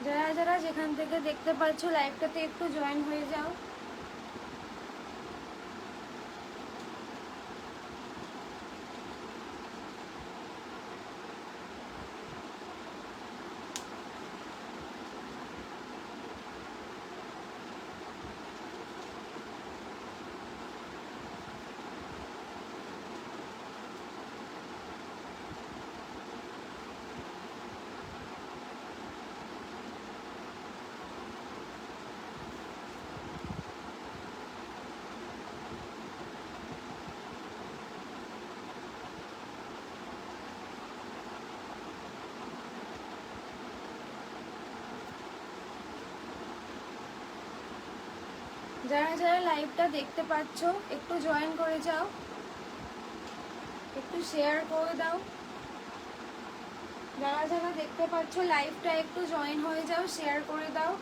যারা যারা যেখান থেকে দেখতে পাচ্ছ লাইভটাতে একটু জয়েন হয়ে যাও। যারা যারা লাইভটা দেখতে পাচ্ছ একটু জয়েন করে যাও, একটু শেয়ার করে দাও। যারা যারা দেখতে পাচ্ছ লাইভটা একটু জয়েন হয়ে যাও, শেয়ার করে দাও।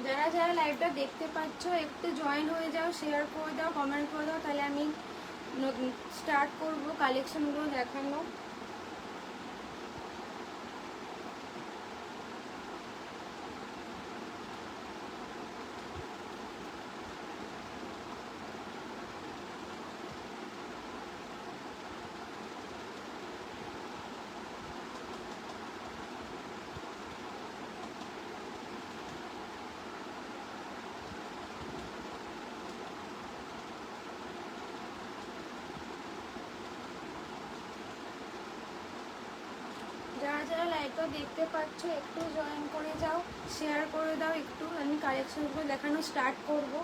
যারা যারা লাইভটা দেখতে পাচ্ছ একটু জয়েন হয়ে যাও, শেয়ার করে দাও, কমেন্ট করে দাও, তাহলে আমি স্টার্ট করবো কালেকশনগুলো দেখানো। যারা যারা লাইভটা দেখতে পাচ্ছ একটু জয়েন করে যাও, শেয়ার করে দাও, একটু আমি কালেকশনগুলো দেখানো স্টার্ট করবো।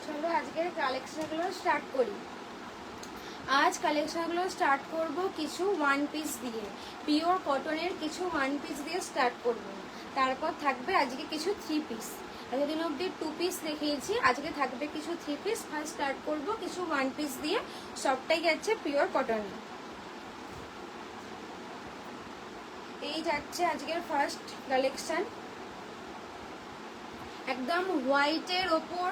চলো আজকের কালেকশনগুলো স্টার্ট করি। আজ কালেকশনগুলো স্টার্ট করব কিছু ওয়ান পিস দিয়ে, পিওর কটনের কিছু ওয়ান পিস দিয়ে স্টার্ট করব। তারপর থাকবে আজকে কিছু থ্রি পিস। এতদিন অবধি টু পিস দেখিয়েছি, আজকে থাকবে কিছু থ্রি পিস। ফার্স্ট স্টার্ট করব কিছু ওয়ান পিস দিয়ে, সবটাই যাচ্ছে পিওর কটনের। এই যাচ্ছে আজকের ফার্স্ট কালেকশন, একদম হোয়াইটের ওপর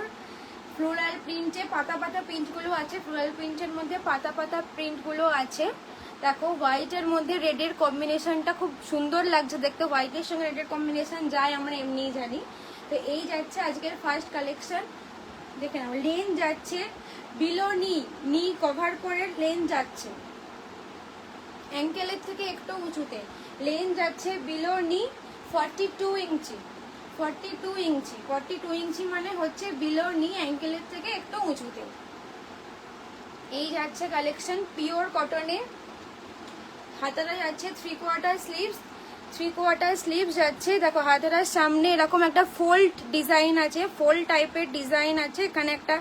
ফ্লোরাল প্রিন্টে পাতা পাতা প্রিন্টগুলো আছে। ফ্লোরাল প্রিন্টের মধ্যে পাতা পাতা প্রিন্টগুলো আছে। দেখো হোয়াইটের মধ্যে রেডের কম্বিনেশনটা খুব সুন্দর লাগছে দেখতে। হোয়াইটের সঙ্গে রেডের কম্বিনেশন যায় আমরা এমনিই জানি। তো এই যাচ্ছে আজকের ফার্স্ট কালেকশন। দেখে নাও, লেন যাচ্ছে বিলো নি, নি কভার করে লেন যাচ্ছে অ্যাঙ্কেলের থেকে একটু উঁচুতে। লেন যাচ্ছে বিলো নি 42 ইঞ্চি। 42 ইঞ্চি, 42 ইঞ্চি মানে হচ্ছে বিলো নি, অ্যাঙ্কেলের থেকে একটু উঁচুতে। এই যাচ্ছে কালেকশন পিওর কটনে। হাতারা যাচ্ছে 3/4 স্লিভস, 3/4 স্লিভস যাচ্ছে। দেখো হাতারার সামনে এরকম একটা ফোল্ড ডিজাইন আছে, ফোল্ড টাইপের ডিজাইন আছে। এখানে একটা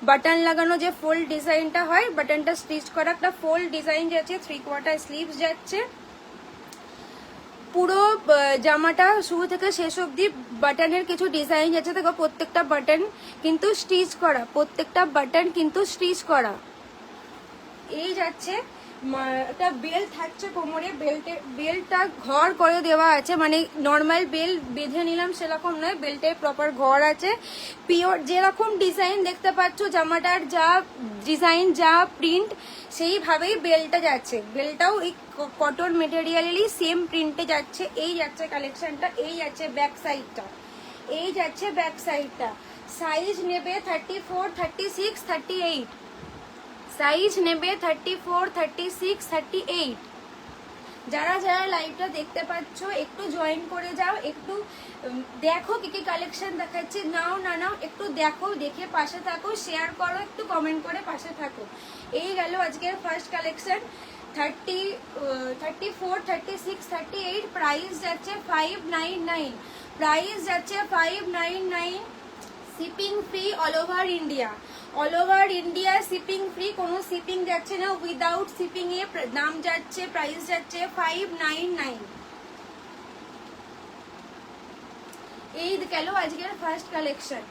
বাটন লাগানো, যে ফোল্ড ডিজাইনটা হয়, বাটনটা স্টিচ করা একটা ফোল্ড ডিজাইন যাচ্ছে। 3/4 স্লিভস যাচ্ছে। পুরো জামাটা শুরু থেকে শেষ অবধি বাটনের কিছু ডিজাইন যাচ্ছে। দেখো প্রত্যেকটা বাটন কিন্তু স্টিচ করা, প্রত্যেকটা বাটন কিন্তু স্টিচ করা। এই যাচ্ছে একটা বেল্ট থাকছে কোমরে, বেল্টটা ঘর করে দেওয়া আছে, মানে নর্মাল বেল্ট বেঁধে নিলাম সেরকম নয়, বেল্টের প্রপার ঘর আছে। পিওর যেরকম ডিজাইন দেখতে পাচ্ছ জামাটার, যা ডিজাইন যা প্রিন্ট সেইভাবেই বেল্টটা যাচ্ছে। বেল্টটাও এই কটন মেটেরিয়ালেরই সেম প্রিন্টে যাচ্ছে। এই যাচ্ছে কালেকশনটা। এই যাচ্ছে ব্যাক সাইডটা, এই যাচ্ছে ব্যাক সাইডটা। সাইজ নেবে 34, 36, 38। সাইজ নেবে 34, 36, 38। যারা যারা লাইভটা দেখতে পাচ্ছ একটু জয়েন করে যাও, একটু দেখো কি কি কালেকশন দেখাচ্ছে। নাও না নাও, একটু দেখো, দেখে পাশে থাকো, শেয়ার করো, একটু কমেন্ট করে পাশে থাকো। এই গেল আজকের ফার্স্ট কালেকশন। 34, 36, 38 প্রাইস যাচ্ছে 599। প্রাইস যাচ্ছে 599, shipping free all over India. All over India shipping free, কোনো শিপিং যাচ্ছে না, উইদাউট শিপিং এ দাম যাচ্ছে, প্রাইস যাচ্ছে 599। এই গেল আজকের ফার্স্ট কালেকশন।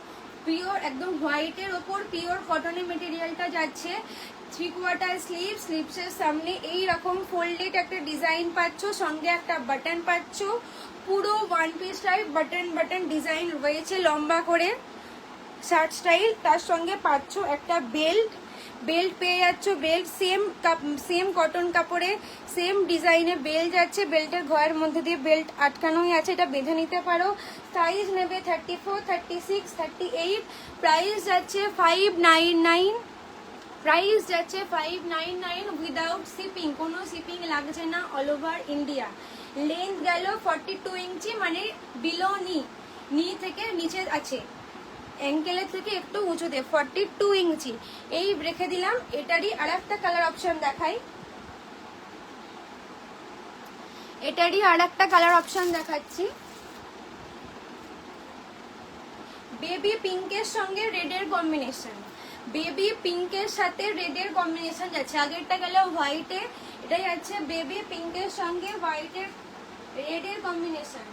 পিওর একদম হোয়াইটের ওপর পিওর কটনের মেটেরিয়ালটা যাচ্ছে। 3/4 স্লিভ, স্লিভসের সামনে এই রকম ফোল্ডেড একটা ডিজাইন পাচ্ছ, সঙ্গে একটা বাটন পাচ্ছ, পুরো one piece type button button design রয়েছে লম্বা করে শার্ট স্টাইল। তার সঙ্গে পাচ্ছ একটা বেল্ট, বেল্ট পেয়ে যাচ্ছ, বেল্ট সেম কটন কাপড়ে সেম ডিজাইনে বেল্ট যাচ্ছে, বেল্টের ঘরের মধ্যে দিয়ে বেল্ট আটকানোই আছে, এটা বেঁধে নিতে পারো। সাইজ নেবে 34, 36, 38। প্রাইস যাচ্ছে 599, প্রাইস যাচ্ছে 599 উইদাউট শিপিং, কোনো শিপিং লাগছে না, অল ওভার ইন্ডিয়া। লেন্থ গেল 42 ইঞ্চি, মানে বিলো নি থেকে নিচে আছে, অ্যাঙ্কেলের থেকে একটু উঁচুতে 42 ইঞ্চি। এই রেখে দিলাম। এটারই আর একটা কালার অপশন দেখাই, এটারই আর একটা কালার অপশন দেখাচ্ছি। বেবি পিঙ্কের সঙ্গে রেডের কম্বিনেশন, বেবি পিঙ্কের সাথে রেডের কম্বিনেশন যাচ্ছে। আগেরটা গেল হোয়াইটে, এটা যাচ্ছে বেবি পিঙ্কের সঙ্গে হোয়াইটের রেডের কম্বিনেশন।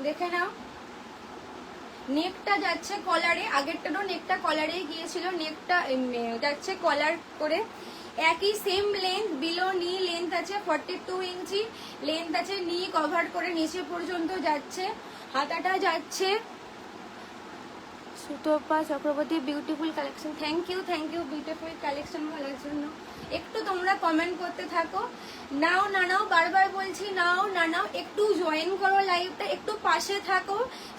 দেখে নাও, নেকটা যাচ্ছে কলারে, আগেরটারও নেকটা কলারেই গিয়েছিল, নেকটা যাচ্ছে কলার করে। একই সেম লেন্থ, বিলো নি লেন্থ আছে 42 ইঞ্চি, লেন্থ আছে, নি কভার করে নিচে পর্যন্ত যাচ্ছে। হাতাটা যাচ্ছে Sutapa Chakraborty, beautiful collection. Thank you beautiful collection বলার জন্য। একটু তোমরা কমেন্ট করতে থাকো, নাও না নাও, বারবার বলছি নাও না নাও, একটু জয়েন করো লাইভটা, একটু পাশে থাকো,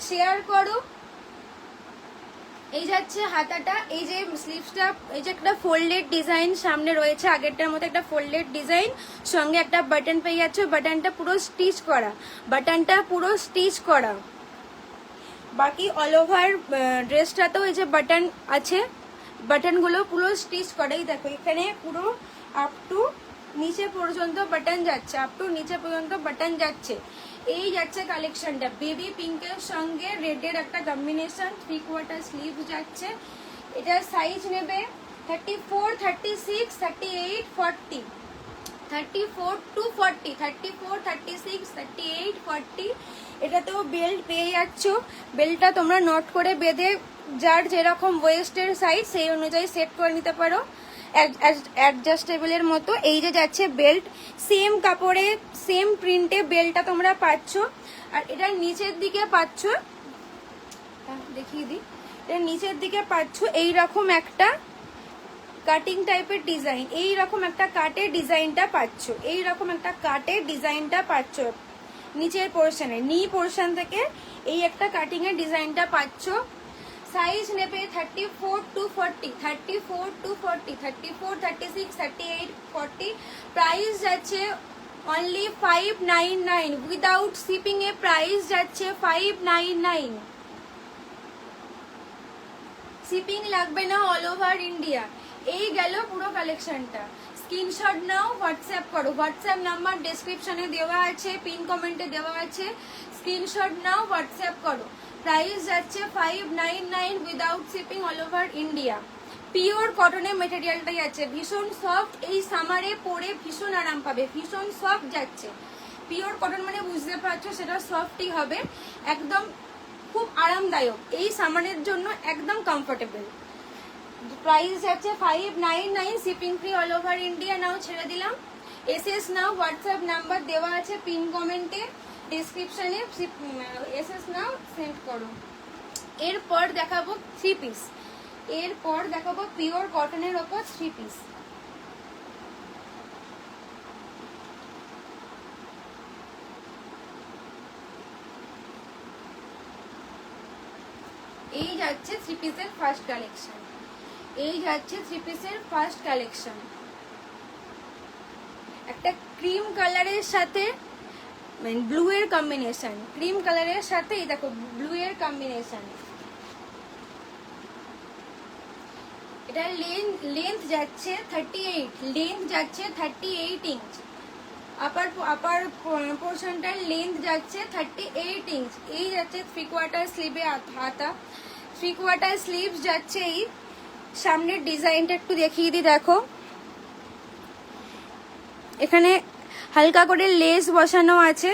শেয়ার করো। এই যাচ্ছে হাতাটা, এই যে স্লিভসটা, এই যে একটা ফোল্ডেড ডিজাইন সামনে রয়েছে, আগেরটার মতো একটা ফোল্ডেড ডিজাইন, সঙ্গে একটা বাটন পেয়ে যাচ্ছে, বাটনটা পুরো স্টিচ করা, বাটনটা পুরো স্টিচ করা। বাকি অল ওভার ড্রেসটাতেও এই যে বাটন আছে, বাটনগুলো পুরো স্টিচ করাই। দেখো এখানে পুরো আপ টু নিচে পর্যন্ত বাটন যাচ্ছে, আপ টু নিচে পর্যন্ত বাটন যাচ্ছে। এই যাচ্ছে কালেকশনটা, বেবি পিঙ্কের সঙ্গে রেডের একটা কম্বিনেশন, 3/4 স্লিভ যাচ্ছে। এটার সাইজ নেবে 34, 36, 38, 40, 34 to 40, 34, 36, 38, 40। এটাতেও বেল্ট পেয়ে যাচ্ছ, বেল্টটা তোমরা নোট করে বেঁধে যার যেরকম ওয়েস্টের সাইজ সেই অনুযায়ী সেট করে নিতে পারো, অ্যাডজাস্টেবলের মতো। এই যে যাচ্ছে বেল্ট, সেম কাপড়ে সেম প্রিন্টে বেল্টটা তোমরা পাচ্ছ। আর এটার নিচের দিকে পাচ্ছ, দেখিয়ে দিই, এটার নিচের দিকে পাচ্ছ এইরকম একটা কাটিং টাইপের ডিজাইন, এইরকম একটা কাটের ডিজাইনটা পাচ্ছ, এইরকম একটা কাটের ডিজাইনটা পাচ্ছ নিচের পোর্শনে, নি পোর্শন থেকে এই একটা কাটিং এর ডিজাইনটা পাচ্ছ। সাইজ নেবে 34 to 40, 34 to 40, 34, 36, 38, 40। প্রাইস যাচ্ছে অনলি 599 উইদাউট শিপিং এ, প্রাইস যাচ্ছে 599। শিপিং লাগবে না, অল ওভার ইন্ডিয়া। এই গেল পুরো কালেকশনটা। স্ক্রিনশট নাও, হোয়াটসঅ্যাপ করো, হোয়াটসঅ্যাপ নাম্বার ডেসক্রিপশনে দেওয়া আছে, পিন কমেন্টে দেওয়া আছে, স্ক্রিনশট নাও, হোয়াটসঅ্যাপ করো। প্রাইস যাচ্ছে 599 without shipping, all over India. Pure কটনের মেটেরিয়ালটাই আছে, ভীষণ সফট, এই সামারে পরে ভীষণ আরাম পাবে, ভীষণ সফট যাচ্ছে। পিওর কটন মানে বুঝতে পারছো সেটা সফটই হবে, একদম খুব আরামদায়ক, এই সামারের জন্য একদম কমফোর্টেবল। প্রাইস যাচ্ছে 599, shipping free all over India. Now ছেড়ে দিলাম, এসএস নাও, হোয়াটসঅ্যাপ নাম্বার দেওয়া আছে পিন কমেন্টে, ডিসক্রিপশনে, এসএস নাও, সেন্ড করো। এরপর দেখাবো 3 পিস, এরপর দেখাবো পিওর কটনের ওপর 3 পিস। এই যাচ্ছে 3 পিসের ফার্স্ট কালেকশন, এই যাচ্ছে 3 পিসের ফার্স্ট কালেকশন। একটা ক্রিম কালারের সাথে ব্লু এর কম্বিনেশন, ক্রিম কালারের সাথে এই দেখো ব্লু এর কম্বিনেশন, এটা লেন্থ যাচ্ছে 38, লেন্থ যাচ্ছে 38 ইঞ্চ। আপার পোর্শনটার লেন্থ যাচ্ছে 38 ইঞ্চ। এই যাচ্ছে 3/4 স্লিভে হাতা, 3/4 স্লিভ যাচ্ছে। এই সামনের ডিজাইনটা একটু দেখিয়ে দিই, দেখো এখানে হালকা করে লেস বসানো আছে,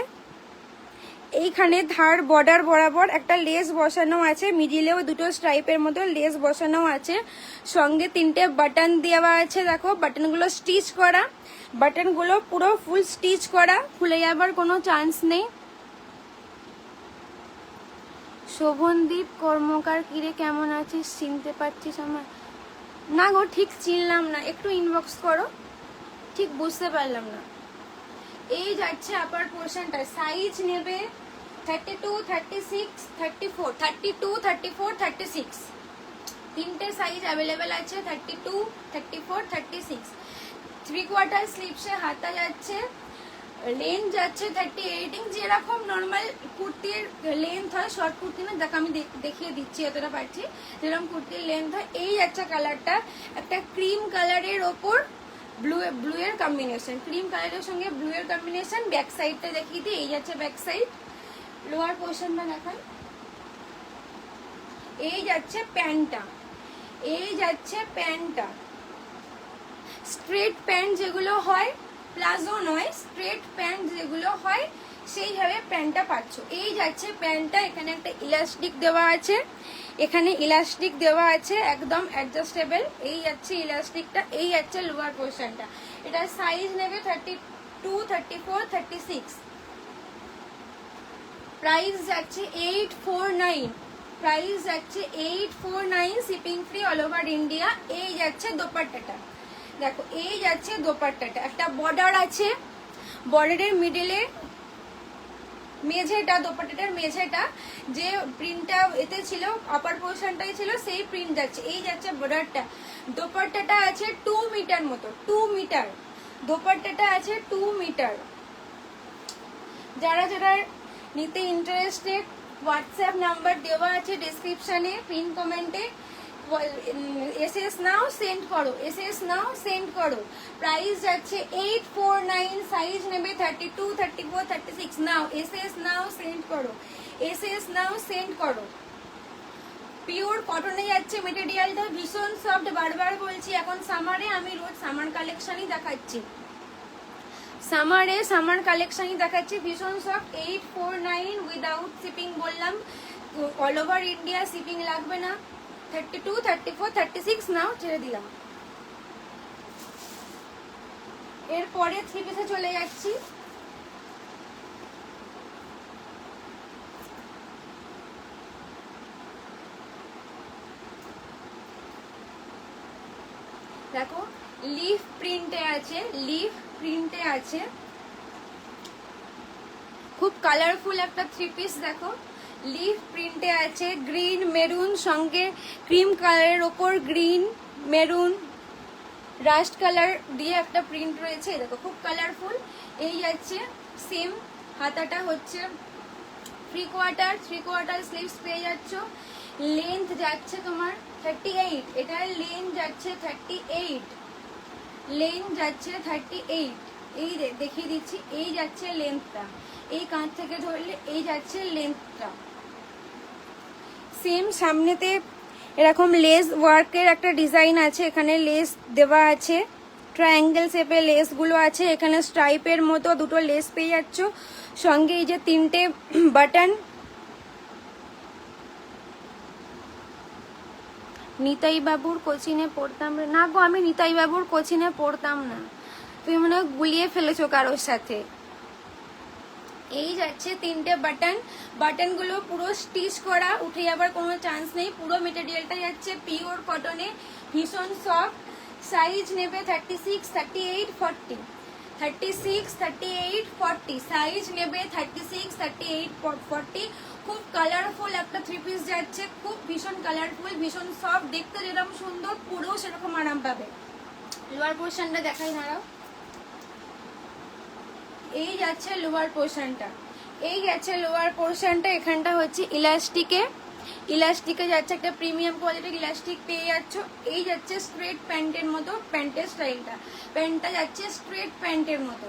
এইখানে ধার বর্ডার বরাবর একটা লেস বসানো আছে, মিডিলেও দুটো স্ট্রাইপের মতো লেস বসানো আছে, সঙ্গে 3টে বাটন দেওয়া আছে। দেখো বাটনগুলো স্টিচ করা, বাটনগুলো পুরো ফুল স্টিচ করা, খুলে যাবার কোনো চান্স নেই। শোভনদীপ কর্মকার, কিরে কেমন আছিস, চিনতে পারছিস আমার? না গো ঠিক চিনলাম না, একটু ইনবক্স করো, ঠিক বুঝতে পারলাম না। এই যাচ্ছে আপার পোর্শনটা, সাইজ নেবে 32, 36, 34, 32, 34, 36, 3টে সাইজ অ্যাভেলেবেল আছে, 32, 34, 36। 3/4 স্লিভসে হাতা যাচ্ছে, লেন্থ যাচ্ছে 38 ইঞ্চ, যেরকম নর্মাল কুর্তির লেন্থ হয়, শর্ট কুর্তি না, যাকে আমি দেখিয়ে দিচ্ছি এতটা পারছি, যেরকম কুর্তির লেন্থ হয়। এই যাচ্ছে কালারটা, একটা ক্রিম কালারের ওপর ব্লু এর কম্বিনেশন, ক্রিম কালারের সঙ্গে ব্লু এর কম্বিনেশন। ব্যাক সাইডটা দেখিয়ে দিই, এই যাচ্ছে ব্যাক সাইড। লোয়ার পোর্শনটা দেখাই, এই যাচ্ছে প্যান্টটা, এই যাচ্ছে প্যান্টটা। স্ট্রেট প্যান্ট যেগুলো হয়, প্লাজো নয়, স্ট্রেট প্যান্ট যেগুলো হয় সেইভাবে প্যান্টটা পাচ্ছ। এই যাচ্ছে প্যান্টটা, এখানে একটা ইলাস্টিক দেওয়া আছে, এখানে ইলাস্টিক দেওয়া আছে একদম অ্যাডজাস্টেবল। এই যাচ্ছে ইলাস্টিকটা, এই যাচ্ছে লোয়ার পোর্শনটা। এটা সাইজ নেবে 32, 34, 36। প্রাইস যাচ্ছে 849, প্রাইস যাচ্ছে 849, shipping free all over India. এই যাচ্ছে দোপাট্টাটা, দেখো এই যাচ্ছে দোপাট্টাটা, একটা বর্ডার আছে, বর্ডারের মিডলে মেঝেটা, দোপাট্টাটার মেঝেটা যে প্রিন্টটা এতে ছিল, আপার পোর্শনটাই ছিল, সেই প্রিন্ট যাচ্ছে। এই যাচ্ছে বর্ডারটা, দোপাট্টাটা আছে 2 মিটার মতো, 2 মিটার দোপাট্টাটা আছে, 2 মিটার। যারা যারা নিতে ইন্টারেস্টেড, হোয়াটসঅ্যাপ নাম্বার দেওয়া আছে ডিসক্রিপশনে, পিন কমেন্টে, এসএস নাও সেন্ড করো, এসএস নাও সেন্ড করো। প্রাইস যাচ্ছে 849, সাইজ নেবে 32, 34, 36। নাও এসএস নাও সেন্ড করো, এসএস নাও সেন্ড করো। পিওর কটনে যাচ্ছে, মেটেরিয়ালটা ভীষণ সফট, বারবার বলছি। এখন সামারে আমি রোজ সামার কালেকশনই দেখাচ্ছি, সামার কালেকশনই দেখাচ্ছি, ভীষণ সফট। 849 উইদাউট শিপিং বললাম, অল ওভার ইন্ডিয়া শিপিং লাগবে না। 32, 34, 36 নাও, ছেড়ে দিলাম। এরপরে 3 পিসে চলে যাচ্ছি। দেখো লিফ প্রিন্টে আছে, লিফ প্রিন্টে আছে, খুব কালারফুল একটা 3 পিস। দেখো লিফ প্রিন্টে আছে, গ্রিন মেরুন সঙ্গে ক্রিম কালারের ওপর গ্রিন মেরুন রাস্ট কালার দিয়ে একটা প্রিন্ট রয়েছে। দেখো খুব কালারফুল। এই যাচ্ছে সেম, হাতাটা হচ্ছে 3/4 স্লিভস পেয়ে যাচ্ছ। লেন্থ যাচ্ছে তোমার 38, এটার লেন্থ যাচ্ছে 38, লেন্থ যাচ্ছে 38। এই দেখিয়ে দিচ্ছি, এই যাচ্ছে লেন্থটা, এই কাঁধ থেকে ধরলে এই যাচ্ছে লেন্থটা। সেম সামনেতে এরকম লেস ওয়ার্কের একটা ডিজাইন আছে, এখানে লেস দেওয়া আছে, ট্রায়াঙ্গেল শেপে লেসগুলো আছে, এখানে স্ট্রাইপের মতো দুটো লেস পেয়ে যাচ্ছ, সঙ্গে এই যে 3টে বাটন। নিতাই বাবুর কোচিনে পড়তাম না গো, আমি নিতাই বাবুর কোচিনে পড়তাম না, তুমি মনে হয় গুলিয়ে ফেলেছো কারোর সাথে। এই যাচ্ছে 3টে বাটন, বাটনগুলো পুরো স্টিচ করা, উঠে যাবার কোনো চান্স নেই। পুরো মেটেরিয়ালটা যাচ্ছে পিওর কটনে, ভীষণ সফট। সাইজ নেবে 36, 38, 40, 36, 38, 40, সাইজ নেবে 36, 38, 40। খুব কালারফুল একটা 3 পিস যাচ্ছে, খুব ভীষণ কালারফুল, ভীষণ সফট, দেখতে যেরকম সুন্দর পুরো সেরকম আরাম পাবে। লোয়ার পোর্শনটা দেখাই দাঁড়াও। এই যাচ্ছে লোয়ার পোর্শনটা, এই গেছে লোয়ার পোর্শনটা, এখানটা হচ্ছে ইলাস্টিকে ইলাস্টিকে যাচ্ছে, একটা প্রিমিয়াম কোয়ালিটির ইলাস্টিক পেয়ে যাচ্ছ। এই যাচ্ছে স্ট্রেট প্যান্টের মতো, প্যান্টের স্টাইলটা, প্যান্টটা যাচ্ছে স্ট্রেট প্যান্টের মতো।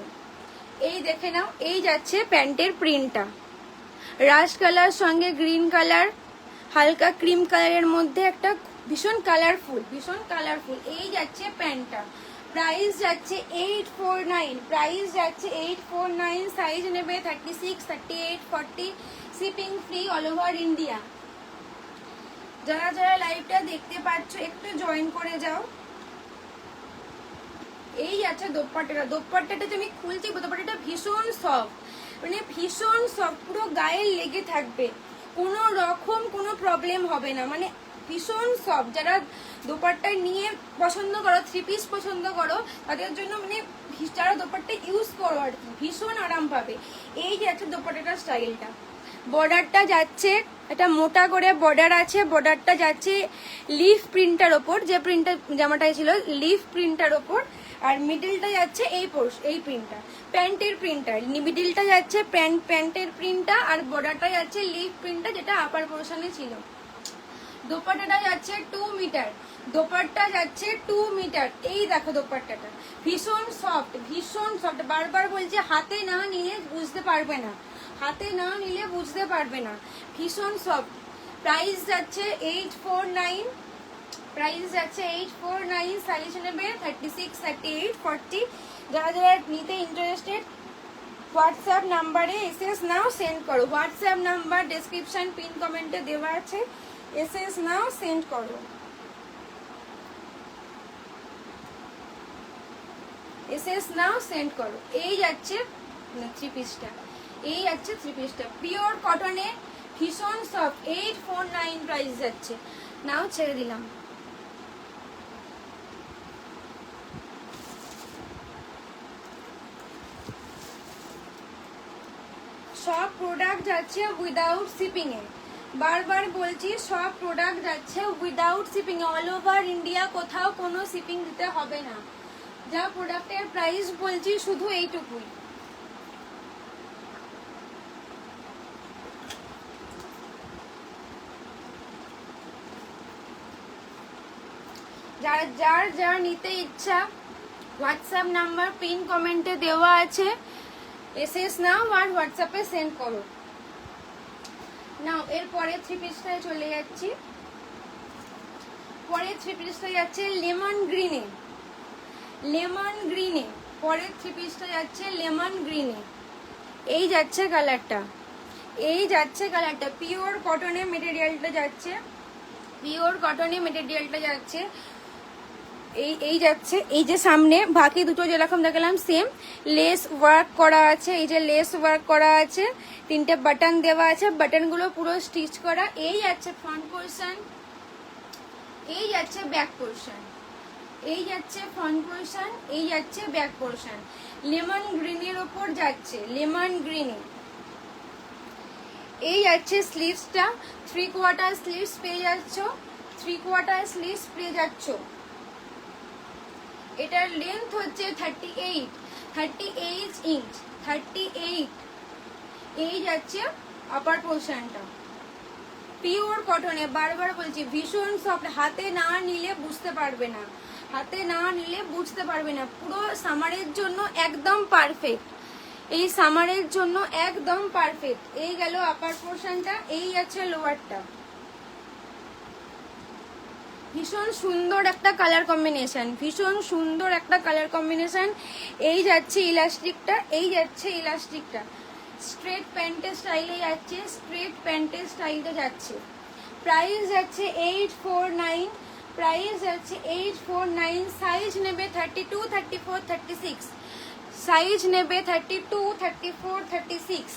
এই দেখে নাও, এই যাচ্ছে প্যান্টের প্রিন্টটা, রাস্ট কালার সঙ্গে গ্রিন কালার, হালকা ক্রিম কালারের মধ্যে একটা ভীষণ কালারফুল, ভীষণ কালারফুল। এই যাচ্ছে প্যান্টটা, প্রাইস যাচ্ছে 849, প্রাইস যাচ্ছে 849। সাইজ নেবে 36, 38, 40, shipping free all over India. যারা যারা লাইভটা দেখতে পাচ্ছ একটু জয়েন করে যাও। এই আছে দোপাট্টাটা, দোপাট্টাটা আমি খুলছি, দোপাট্টাটা ভীষণ সফট, মানে ভীষণ সফট, পুরো গায়ে লেগে থাকবে, কোনো রকম কোনো প্রবলেম হবে না, মানে ভীষণ সফট। যারা দোপাট্টা নিয়ে পছন্দ করো, থ্রি পিস পছন্দ করো, তাদের জন্য মানে যারা দোপাট্টা ইউজ করো আর কি, ভীষণ আরাম পাবে। এই যে আছে দোপাট্টাটার স্টাইলটা, বর্ডারটা যাচ্ছে, এটা মোটা করে বর্ডার আছে, বর্ডারটা যাচ্ছে লিফ প্রিন্টার ওপর, যে প্রিন্টার জামাটাই ছিল লিফ প্রিন্টার ওপর, আর মিডিলটা যাচ্ছে এই প্রিন্টটা, প্যান্টের প্রিন্টার, মিডিলটা যাচ্ছে প্যান্টের প্রিন্টটা, আর বর্ডারটা যাচ্ছে লিফ প্রিন্টটা, যেটা আপার পোর্শনে ছিল। দোপাট্টাটা যাচ্ছে 2 মিটার, দোপাট্টা যাচ্ছে 2 মিটার। এই দেখো দোপাট্টাটা ভীষণ সফট, ভীষণ সফট, বারবার বলছে হাতে না নিলে বুঝতে পারবে না, হাতে না নিলে বুঝতে পারবে না, ভীষণ সফট। প্রাইস যাচ্ছে 849, প্রাইস যাচ্ছে 849। সাইজ নেবে 36, 38, 40। যারা যারা নিতে ইন্টারেস্টেড হোয়াটসঅ্যাপ নাম্বারে এসএস নাও সেন্ড করো, হোয়াটসঅ্যাপ নাম্বার ডেসক্রিপশন পিন কমেন্টে দেওয়া আছে, এসএস নাও সেন্ড করো, এসএস নাও সেন্ড করো। এই যাচ্ছে থ্রি পিসটা, এই যাচ্ছে থ্রি পিসটা পিওর কটনে, ভীষণ সফট, 849 প্রাইস যাচ্ছে। নাও ছেড়ে দিলাম। সব প্রোডাক্ট যাচ্ছে উইদাউট শিপিং এ, বারবার বলছি সব প্রোডাক্ট যাচ্ছে উইদাউট শিপিং এ, অল ওভার ইন্ডিয়া, কোথাও কোনো শিপিং দিতে হবে না। যা প্রোডাক্টের প্রাইস বলছি শুধু এইটুকুই। যার যার নিতে ইচ্ছা হোয়াটসঅ্যাপ নাম্বার পিন কমেন্টে দেওয়া আছে, এসএস নাও আর হোয়াটসঅ্যাপে সেন্ড করো। নাও এরপরে থ্রি পিসটায় চলে যাচ্ছি, পরে থ্রি পিসটা যাচ্ছে লেমন গ্রিনে, লেমন গ্রিনে, পরের থ্রি পিসটা যাচ্ছে লেমন গ্রিনে। এই যাচ্ছে কালারটা, এই যাচ্ছে কালারটা, পিওর কটনে মেটেরিয়ালটা যাচ্ছে, পিওর কটনে মেটেরিয়ালটা যাচ্ছে। এই যাচ্ছে, এই যে সামনে বাকি দুটো যেরকম দেখালাম সেম লেস ওয়ার্ক করা আছে, এই যে লেস ওয়ার্ক করা আছে, তিনটে বাটন দেওয়া আছে, বাটনগুলো পুরো স্টিচ করা। এই যাচ্ছে ফ্রন্ট পোর্শন, এই যাচ্ছে ব্যাক পোর্শন, এই যাচ্ছে ফ্রন্ট পোর্শন, এই যাচ্ছে ব্যাক পোর্শন। লেমন গ্রিনের ওপর যাচ্ছে, লেমন গ্রিনে। এই যাচ্ছে স্লিভসটা, 3/4 স্লিভস পেয়ে যাচ্ছ, 3/4 স্লিভস পেয়ে যাচ্ছ। এটার লেন্থ হচ্ছে 38 ইঞ্চ, 38। এই যাচ্ছে আপার পোর্শনটা, পিওর কটনে, বারবার বলছি ভীষণ সফট, হাতে না নিলে বুঝতে পারবে না, হাতে না নিলে বুঝতে পারবে না। পুরো সামারের জন্য একদম পারফেক্ট, এই সামারের জন্য একদম পারফেক্ট। এই গেল আপার পোর্শনটা, এই আছে লোয়ারটা, ভীষণ সুন্দর একটা কালার কম্বিনেশন, ভীষণ সুন্দর একটা কালার কম্বিনেশন। এই যাচ্ছে ইলাস্টিকটা, এই যাচ্ছে ইলাস্টিকটা, স্ট্রেট প্যান্টের স্টাইলে যাচ্ছে, স্ট্রেট প্যান্টের স্টাইলে যাচ্ছে। প্রাইস যাচ্ছে 849, প্রাইস যাচ্ছে 849। সাইজ নেবে 32, 34, 36, সাইজ নেবে 32, 34, 36,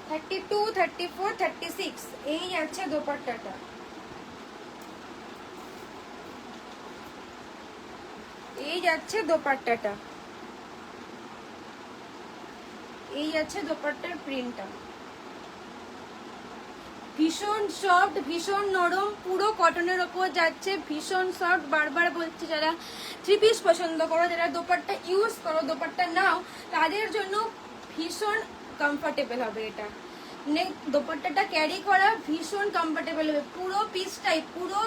32, 34, 36। এই যাচ্ছে দোপাট্টাটা, এই যাচ্ছে দোপাট্টাটা, এই যাচ্ছে দোপাট্টার প্রিন্টটা, ভীষণ সফট, ভীষণ নরম, পুরো কটনের ওপর যাচ্ছে, ভীষণ সফট। বারবার বলছি যারা থ্রি পিস পছন্দ করো, যারা দোপাট্টা ইউজ করো, দোপাট্টা নাও, তাদের জন্য ভীষণ কমফোর্টেবল হবে এটা, দোপাট্টাটা ক্যারি করা ভীষণ কমফোর্টেবল হবে, পুরো পিসটাই পুরো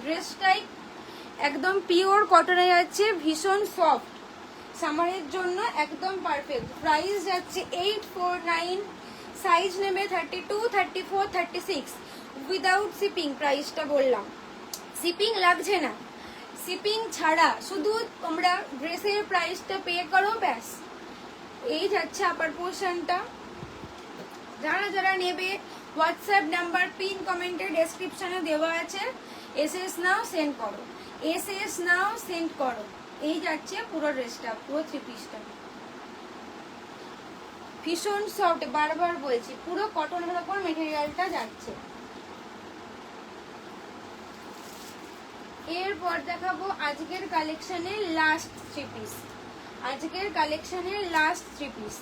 ড্রেসটাই একদম পিওর কটনে যাচ্ছে, ভীষণ সফট, সামারের জন্য একদম পারফেক্ট। প্রাইস যাচ্ছে 849, সাইজ নেবে 32, 34, 36 উইদাউট শিপিং। প্রাইসটা বললাম, শিপিং লাগছে না, শিপিং ছাড়া শুধু তোমরা ড্রেসের প্রাইসটা পে করো ব্যাস। এই যাচ্ছে আপার পোর্শনটা। যারা যারা নেবে হোয়াটসঅ্যাপ নাম্বার পিন কমেন্টে ডেসক্রিপশনে দেওয়া আছে, এসএস নাও সেন্ড করো, এসএস নাও সেন্ড করো। এই যাচ্ছে পুরো ড্রেসটা, পুরো 3 পিসটা ভীষণ সফট, বারবার বলছি পুরো কটনের উপর মেটেরিয়ালটা যাচ্ছে। এরপর দেখাবো আজকের কালেকশনের লাস্ট 3 পিস, আজকের কালেকশনের লাস্ট 3 পিস।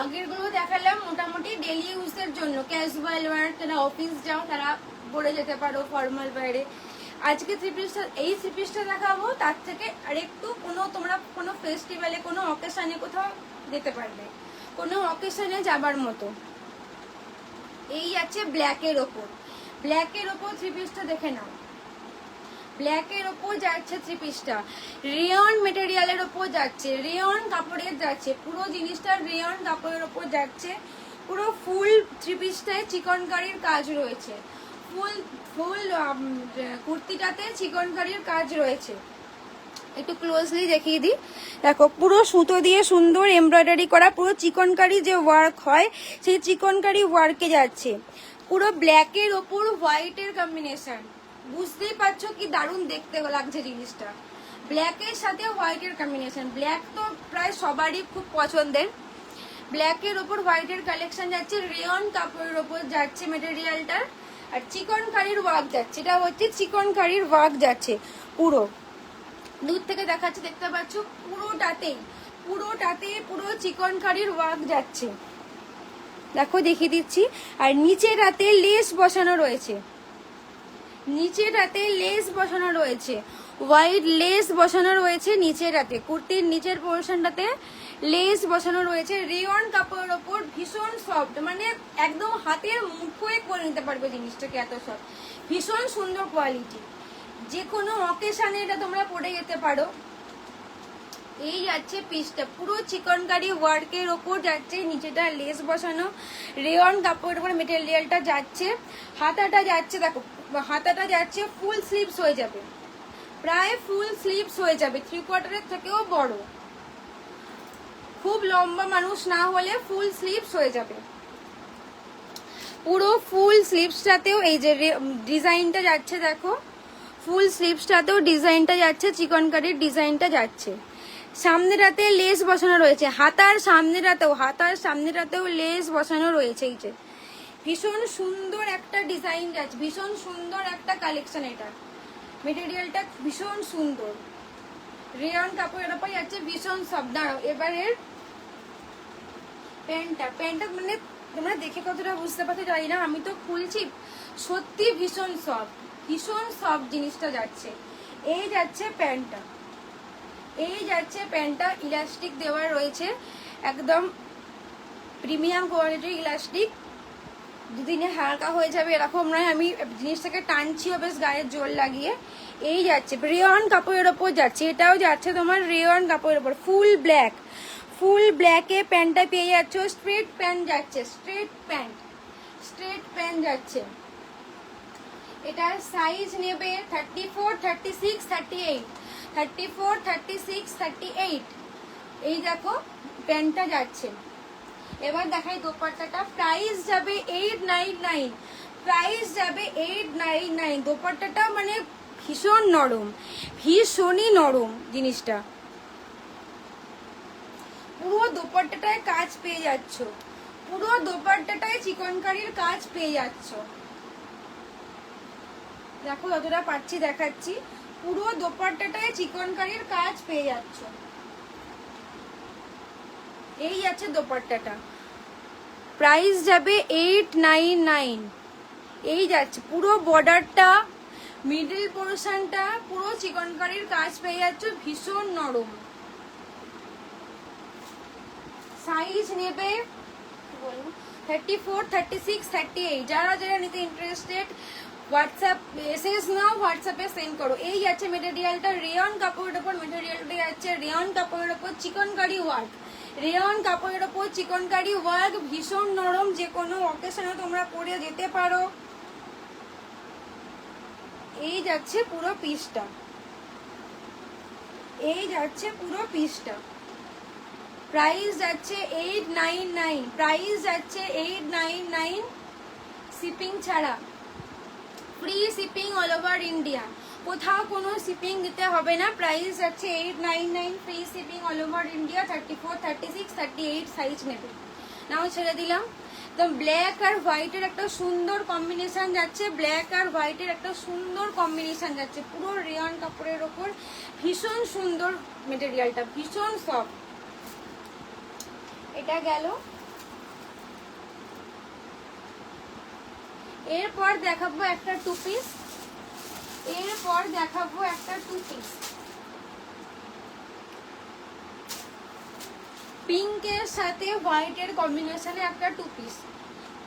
আগের গুলো দেখালাম মোটামুটি ডেলি ইউজের জন্য, ক্যাজুয়াল ওয়্যার, যারা অফিস যাও তারা পরে যেতে পারো ফর্মাল বাইরে। আজকে 3 পিসটা, এই 3 পিসটা দেখাবো তার থেকে আরেকটু তোমরা কোনো ফেস্টিভ্যালে কোনো অকেশনে কোথাও যেতে পারবে, কোনো অকেশনে যাবার মতো। এই আছে ব্ল্যাকের ওপর, ব্ল্যাকের ওপর 3 পিসটা দেখে নাও, ব্ল্যাকের ওপর যাচ্ছে 3 পিসটা, রেয়ন মেটেরিয়ালের ওপর যাচ্ছে, রেয়ন কাপড়ের যাচ্ছে, পুরো জিনিসটা রেয়ন কাপড়ের ওপর যাচ্ছে। পুরো ফুল 3 পিসটায় চিকনকারির কাজ রয়েছে, ফুল ফুল কুর্তিটাতে চিকনকারির কাজ রয়েছে। একটু ক্লোজলি দেখিয়ে দিই, দেখো পুরো সুতো দিয়ে সুন্দর এমব্রয়ডারি করা, পুরো চিকনকারি যে ওয়ার্ক হয় সেই চিকনকারি ওয়ার্কে যাচ্ছে। পুরো ব্ল্যাকের ওপর হোয়াইটের কম্বিনেশন, বুঝতেই পারছো কি দারুণ দেখতে লাগছে জিনিসটা। ব্ল্যাকের সাথে হোয়াইটের কম্বিনেশন, ব্ল্যাক তো প্রায় সবারই খুব পছন্দের। ব্ল্যাকের ওপর হোয়াইটের কালেকশন যাচ্ছে, রেয়ন কাপড়ের ওপর যাচ্ছে মেটেরিয়ালটার, আর চিকনকারির ওয়ার্ক যাচ্ছে, এটা হচ্ছে চিকনকারির ওয়ার্ক যাচ্ছে পুরো। দূর থেকে দেখাচ্ছে, দেখতে পাচ্ছ পুরোটাতেই পুরোটাতে পুরো চিকনকারির ওয়ার্ক যাচ্ছে, দেখো দেখিয়ে দিচ্ছি। আর নিচেটাতে লেস বসানো রয়েছে, নিচেটাতে লেস বসানো রয়েছে, হোয়াইট লেস বসানো রয়েছে নিচেটাতে, কুর্তির নিচের পোর্শনটাতে লেস বসানো রয়েছে। রেয়ন কাপড়ের ওপর ভীষণ সফট, মানে একদম হাতের মুঠোয় করে নিতে পারবে জিনিসটাকে, এত সফট, ভীষণ সুন্দর কোয়ালিটি। যে কোনো অকেশনে এটা তোমরা পরে যেতে পারো। এই যাচ্ছে পিসটা, পুরো চিকনকারি ওয়ার্কের ওপর যাচ্ছে, নিচেটা লেস বসানো, রেয়ন কাপড়ের উপর মেটেরিয়ালটা যাচ্ছে। হাতাটা যাচ্ছে, দেখো হাতাটা যাচ্ছে ফুল স্লিভস হয়ে যাবে, প্রায় ফুল স্লিভস হয়ে যাবে, 3/4 থেকেও বড়, খুব লম্বা মানুষ না হলে ফুল স্লিভস হয়ে যাবে। পুরো ফুল স্লিভসটাতেও এই যে ডিজাইনটা যাচ্ছে, দেখো ফুল স্লিভসটাতেও ডিজাইনটা যাচ্ছে, চিকনকারির ডিজাইনটা যাচ্ছে। সামনেটাতে লেস বসানো রয়েছে, হাতার সামনেটাতেও লেস বসানো রয়েছে। এই যে ভীষণ সুন্দর একটা ডিজাইন যাচ্ছে, ভীষণ সুন্দর একটা কালেকশন, এটা মেটেরিয়ালটা ভীষণ সুন্দর, রেয়ন কাপড়ের ওপর যাচ্ছে, ভীষণ সফট। দাঁড়াও এবারে প্যান্টটা মানে তোমরা দেখে কতটা বুঝতে পারছো জানি না, আমি তো খুলছি, সত্যি ভীষণ সফট জিনিসটা যাচ্ছে। এই যাচ্ছে প্যান্টটা, এই যাচ্ছে প্যান্টটা, ইলাস্টিক দেওয়া রয়েছে, একদম প্রিমিয়াম কোয়ালিটির ইলাস্টিক, দুদিনে হালকা হয়ে যাবে এরকম নয়, আমি জিনিসটাকে টানছিও বেশ গায়ের জোর লাগিয়ে। এই যাচ্ছে রেয়ন কাপড়ের ওপর যাচ্ছে, এটাও যাচ্ছে তোমার রেয়ন কাপড়ের ওপর, ফুল ব্ল্যাকে প্যান্টটা পেয়ে যাচ্ছ। স্ট্রেট প্যান্ট যাচ্ছে, স্ট্রেট প্যান্ট যাচ্ছে। এটা সাইজ নেবে 34, 36, 38, 34, 36, 38। এই দেখো প্যান্টটা যাচ্ছে। এবার দেখাই দোপাট্টাটা, প্রাইস যাবে 899, প্রাইস যাবে 899। দোপাট্টাটা মানে ভীষণ নরম, ভীষণই নরম জিনিসটা, পুরো দোপাট্টাটায় কাজ পেয়ে যাচ্ছ, পুরো দোপাট্টাটায় চিকনকারির কাজ পেয়ে যাচ্ছ। দেখো যতটা পাচ্ছি দেখাচ্ছি, পুরো দোপাট্টাটায় চিকনকারির কাজ পেয়ে যাচ্ছ। এই আছে দোপাট্টাটা, প্রাইস যাবে 899। এই যাচ্ছে পুরো বর্ডারটা, মিডল পোর্শনটা পুরো চিকনকারির কাজ পেয়ে যাচ্ছ, ভীষণ নরম। সাইজ নেবে বলবো 34, 36, 38 যারা যারা নিতে ইন্টারেস্টেড হোয়াটসঅ্যাপ এসএস নাও, হোয়াটসঅ্যাপে সেন্ড করো। এই যাচ্ছে মেটেরিয়ালটা, রেয়ন কাপড়ের ওপর মেটেরিয়ালটা যাচ্ছে, রেয়ন কাপড়ের ওপর চিকনকারি ওয়ার্ক, রেয়ন কাপড়ের ওপর চিকনকারি ওয়ার্ক, ভীষণ নরম, যে কোনো অকেশনে তোমরা পরে যেতে পারো। এই যাচ্ছে পুরো পিসটা, এই যাচ্ছে পুরো পিসটা। প্রাইস যাচ্ছে 899, প্রাইস যাচ্ছে 899 শিপিং ছাড়া, free shipping all over India, কোথাও কোনো শিপিং দিতে হবে না। প্রাইস যাচ্ছে 899, free shipping all over India. 34, 36, 38 size নেবে। নাও ছেড়ে দিলাম। তো ব্ল্যাক আর হোয়াইটের একটা সুন্দর কম্বিনেশন যাচ্ছে, ব্ল্যাক আর হোয়াইটের একটা সুন্দর কম্বিনেশন যাচ্ছে, পুরো রেয়ন কাপড়ের ওপর, ভীষণ সুন্দর মেটেরিয়ালটা, ভীষণ সফট। এটা গেল। এরপর দেখাবো একটা টু পিস, এরপর দেখাবো একটা টু পিস, পিঙ্কের সাথে হোয়াইটের কম্বিনেশনে একটা টু পিস,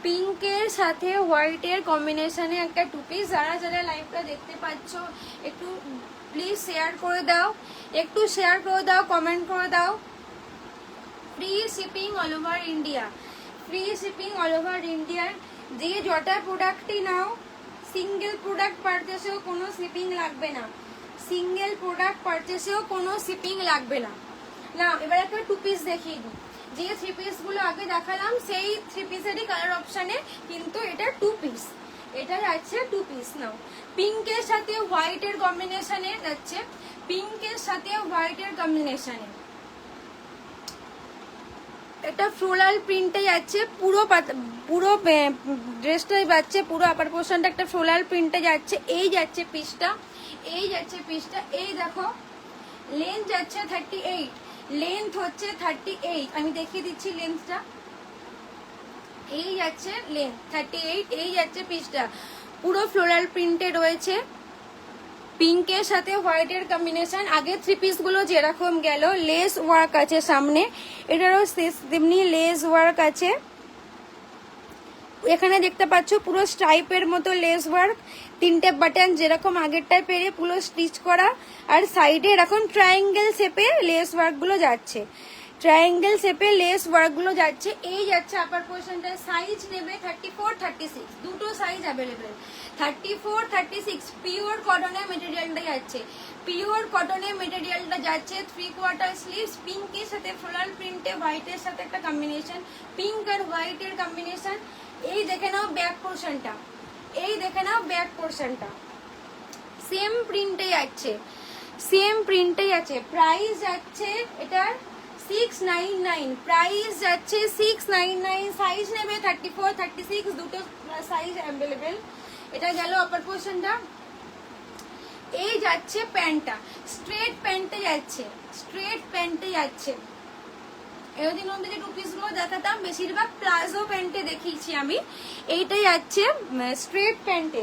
পিঙ্কের সাথে হোয়াইটের কম্বিনেশনে একটা টু পিস। যারা যারা লাইভটা দেখতে পাচ্ছ একটু প্লিজ শেয়ার করে দাও, একটু শেয়ার করে দাও, কমেন্ট করে দাও। Free shipping all over India, free shipping all over ইন্ডিয়ার। যে যটা প্রোডাক্টই নাও, সিঙ্গেল প্রোডাক্ট পারচেসেও কোনো শিপিং লাগবে না, সিঙ্গেল প্রোডাক্ট পারচেসেও কোনো শিপিং লাগবে না। না এবার একটা টু পিস দেখিয়ে দিই। যে থ্রি পিসগুলো আগে দেখালাম সেই থ্রি পিসেরই কালার অপশানে, কিন্তু এটা টু পিস, এটা যাচ্ছে টু পিস। নাও পিঙ্কের সাথে হোয়াইটের কম্বিনেশনে যাচ্ছে, পিঙ্কের সাথে হোয়াইটের কম্বিনেশনে এটা ফ্লোরাল প্রিন্টে যাচ্ছে, পুরো পুরো ড্রেসটাই যাচ্ছে, পুরো আপার পোর্শনটা একটা ফ্লোরাল প্রিন্টে যাচ্ছে। এই যাচ্ছে পিসটা, এই যাচ্ছে পিসটা। এই দেখো লেন্থ যাচ্ছে 38, লেন্থ হচ্ছে 38, আমি দেখিয়ে দিচ্ছি লেন্থটা। এই যাচ্ছে লেন্থ 38, এই যাচ্ছে পিসটা, পুরো ফ্লোরাল প্রিন্টে রয়েছে, পিঙ্কের সাথে হোয়াইটের কম্বিনেশন। আগে থ্রি পিস গুলো যেরকম গেল, লেস ওয়ার্ক আছে সামনে, এটারও তেমনি লেস ওয়ার্ক আছে। এখানে দেখতে পাচ্ছ পুরো স্ট্রাইপের মতো লেস ওয়ার্ক, তিনটে বাটন যেরকম আগেরটায় পেরে পুরো স্টিচ করা, আর সাইডে এরকম ট্রায়াঙ্গেল শেপে লেস ওয়ার্ক গুলো যাচ্ছে, ট্রায়াঙ্গেল শেপে লেস ওয়ার্ক গুলো যাচ্ছে। এই যাচ্ছে আপার পোর্শনটা। সাইজ নেবে 34, 36, দুটো সাইজ অ্যাভেলেবেল, 34, 36। পিওর কটনের মেটেরিয়ালটা যাচ্ছে, পিওর কটনের মেটেরিয়ালটা যাচ্ছে। 3/4 স্লিভস, পিঙ্কের সাথে ফ্লোরাল প্রিন্টে হোয়াইটের সাথে একটা কম্বিনেশন, পিঙ্ক আর হোয়াইটের কম্বিনেশন। এই দেখে নাও ব্যাক পোর্শনটা, এই দেখে নাও ব্যাক পোর্শনটা, সেম প্রিন্টে যাচ্ছে, সেম প্রিন্টে যাচ্ছে। প্রাইস যাচ্ছে এটার 699, প্রাইস যাচ্ছে 699। সাইজ নেবে 34, 36, দুটো সাইজ অ্যাভেলেবেল। এটা গেল আপার পোর্শনটা। এই যাচ্ছে প্যান্টটা, স্ট্রেট প্যান্টে যাচ্ছে, স্ট্রেট প্যান্টে যাচ্ছে। এতদিন অব্দি যে টু পিসগুলো দেখাতাম বেশিরভাগ প্লাজো প্যান্টে দেখিয়েছি আমি, এইটাই যাচ্ছে স্ট্রেট প্যান্টে।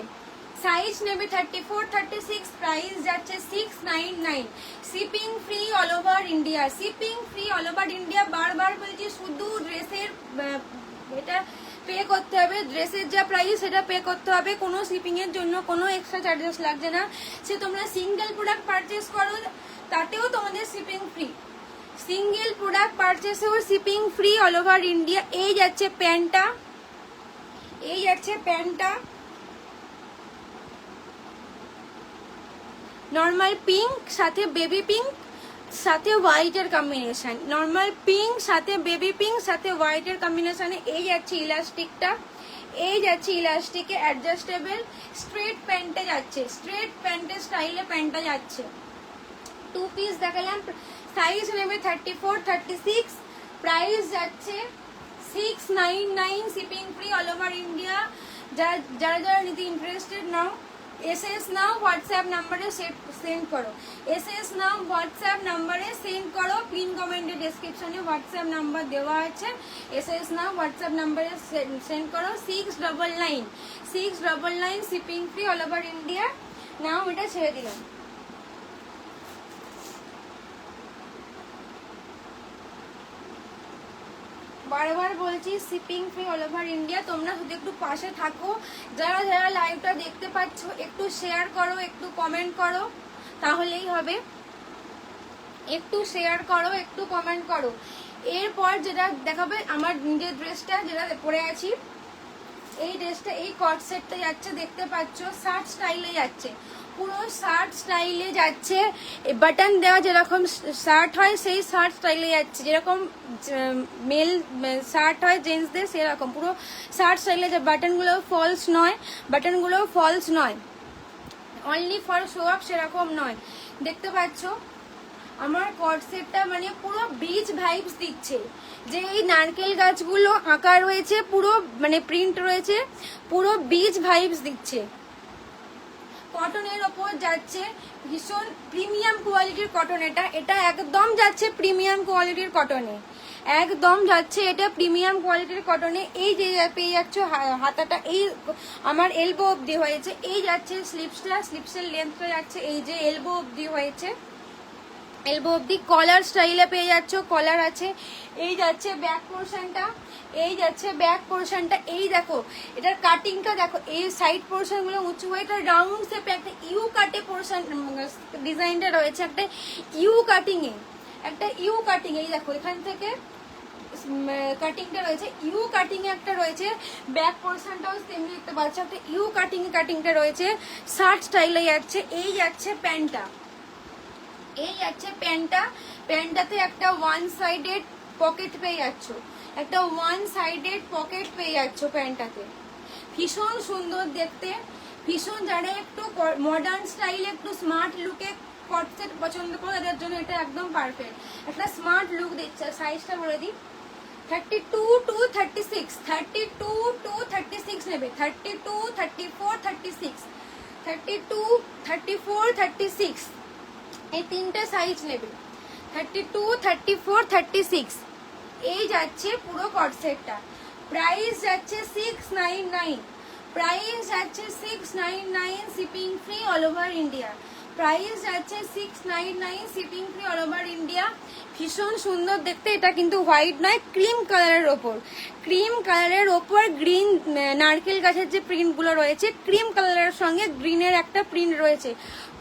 সাইজ নেবে 34, 36, প্রাইস যাচ্ছে 699। Shipping free all over India, shipping free all over India. বারবার বলছি শুধু ড্রেসের এটা পে করতে হবে, ড্রেসের যা প্রাইস সেটা পে করতে হবে, কোনো শিপিং এর জন্য কোনো এক্সট্রা চার্জেস লাগছে না। সে তোমরা সিঙ্গেল প্রোডাক্ট পারচেস করো তাতেও তোমাদের শিপিং ফ্রি, সিঙ্গেল প্রোডাক্ট পারচেসেও shipping free all over India. এই যাচ্ছে প্যান্টটা, এই যাচ্ছে প্যান্টটা, নর্মাল পিঙ্ক সাথে বেবি পিঙ্ক সাথে হোয়াইটের কম্বিনেশন, নর্মাল পিঙ্ক সাথে বেবি পিঙ্ক সাথে হোয়াইটের কম্বিনেশনে। এই যাচ্ছে ইলাস্টিকটা, এই যাচ্ছে ইলাস্টিকে অ্যাডজাস্টেবল। স্ট্রেট প্যান্টে যাচ্ছে, স্ট্রেট প্যান্টের স্টাইলে প্যান্টটা যাচ্ছে। টু পিস দেখালাম। সাইজ নেবে 34, 36, প্রাইস যাচ্ছে 699, shipping free all over India. যারা যারা নিতে ইন্টারেস্টেড নাও, এসএস নাও, হোয়াটসঅ্যাপ নাম্বারে সেন্ড করো, এসএস নাও, হোয়াটসঅ্যাপ নাম্বারে সেন্ড করো। পিন কমেন্টে ডেসক্রিপশনে হোয়াটসঅ্যাপ নাম্বার দেওয়া আছে, এসএস নাও, হোয়াটসঅ্যাপ নাম্বারে সেন্ড করো। 699, 699, shipping free all over India. Now এটা ছেড়ে দিলাম। বারবার বলছি shipping free all over India. তোমরা শুধু একটু পাশে থাকো, যারা যারা লাইভটা দেখতে পাচ্ছ একটু শেয়ার করো, একটু কমেন্ট করো, তাহলেই হবে। একটু শেয়ার করো, একটু কমেন্ট করো। এরপর যেটা দেখাবে আমার নিজের ড্রেসটা যেটা পরে আছি, এই ড্রেসটা এই কট সেটটা যাচ্ছে, দেখতে পাচ্ছ শার্ট স্টাইলে যাচ্ছে, পুরো শার্ট স্টাইলে যাচ্ছে। বাটন দেওয়া যেরকম শার্ট হয় সেই শার্ট স্টাইলে যাচ্ছে, যেরকম মেল শার্ট হয় জেন্টসদের সেরকম পুরো শার্ট স্টাইলে যাচ্ছে। বাটনগুলো ফলস নয়, বাটনগুলো ফলস নয়, অনলি ফর শো আপ সেরকম নয়। দেখতে পাচ্ছ আমার কট সেটটা মানে পুরো বিচ ভাইবস দিচ্ছে, যে এই নারকেল গাছগুলো আঁকা রয়েছে, পুরো মানে প্রিন্ট রয়েছে, পুরো বিচ ভাইবস দিচ্ছে। কটনের ওপর যাচ্ছে, ভীষণ প্রিমিয়াম কোয়ালিটির কটন, এটা একদম যাচ্ছে প্রিমিয়াম কোয়ালিটির কটনে, একদম যাচ্ছে এটা প্রিমিয়াম কোয়ালিটির কটনে। এই যে পেয়ে যাচ্ছ হাতাটা এই আমার এলবো অবধি হয়েছে, এই যাচ্ছে স্লিপসের লেন্থটা যাচ্ছে এই যে এলবো অবধি হয়েছে, এলবো অবধি। কলার স্টাইলে পেয়ে যাচ্ছ, কলার আছে। এই যাচ্ছে ব্যাক পোর্শনটা, এই যাচ্ছে ব্যাক পোর্শনটা। এই দেখো এটার কাটিংটা দেখো, এই সাইড পোর্শন গুলো উঁচু হয়ে এটা রাউন্ড শেপে একটা ইউ কাটে পোর্শন ডিজাইনটা রয়েছে, একটা ইউ কাটিং এ, একটা ইউ কাটিং। এই দেখো এখান থেকে কাটিংটা রয়েছে, ইউ কাটিং এ একটা রয়েছে, ব্যাক পোর্শনটাও তেমনি দেখতে পাচ্ছ একটা ইউ কাটিংটা রয়েছে, শার্ট স্টাইলে যাচ্ছে। এই যাচ্ছে প্যান্টটা, এই যাচ্ছে প্যান্টটাতে একটা ওয়ান সাইডেড পকেট পেয়ে যাচ্ছ, একটা ওয়ান সাইডেড পকেট পেয়ে যাচ্ছ প্যান্টটাতে, ভীষণ সুন্দর দেখতে, ভীষণ। যারা একটু মডার্ন স্টাইলে একটু স্মার্ট লুকে কট সেট পছন্দ করে তাদের জন্য এটা একদম পারফেক্ট, একটা স্মার্ট লুক দিচ্ছে। সাইজটা বলে দিই 32 to 36, 32 to 36 নেবে, 32, 34, 36, 32, 34, 36 এই তিনটে সাইজ নেবে, 32, 34, 36। এই যাচ্ছে পুরো কট সেটটা, প্রাইস যাচ্ছে 699, প্রাইস যাচ্ছে 699, shipping free all over India, price যাচ্ছে 699, shipping free all over India. ভীষণ সুন্দর দেখতে, এটা কিন্তু হোয়াইট নয়, ক্রিম কালারের ওপর, ক্রিম কালারের ওপর গ্রিন নারকেল গাছের যে প্রিন্টগুলো রয়েছে, ক্রিম কালারের সঙ্গে গ্রিনের একটা প্রিন্ট রয়েছে,